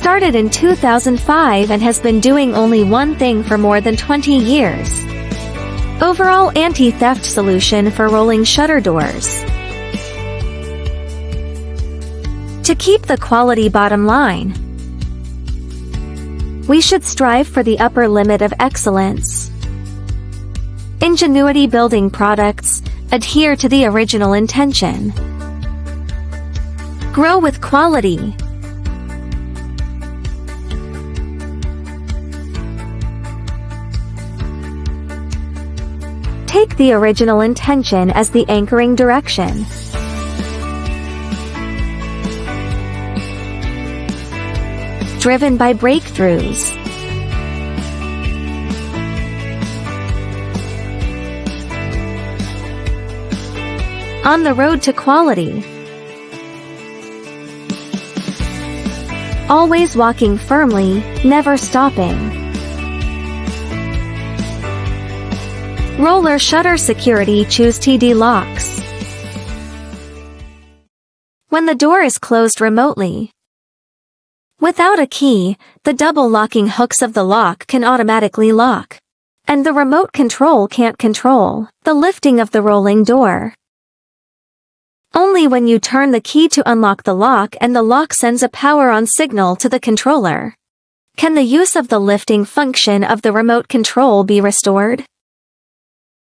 started in 2005 and has been doing only one thing for more than 20 years. Overall anti-theft solution for rolling shutter doors. To keep the quality bottom line, we should strive for the upper limit of excellence. Ingenuity building products, adhere to the original intention. Grow with quality. Take the original intention as the anchoring direction. Driven by breakthroughs. On the road to quality. Always walking firmly, never stopping. Roller shutter security. Choose TDLOCKS. When the door is closed remotely, without a key, the double locking hooks of the lock can automatically lock, and the remote control can't control the lifting of the rolling door. Only when you turn the key to unlock the lock and the lock sends a power-on signal to the controller, can the use of the lifting function of the remote control be restored.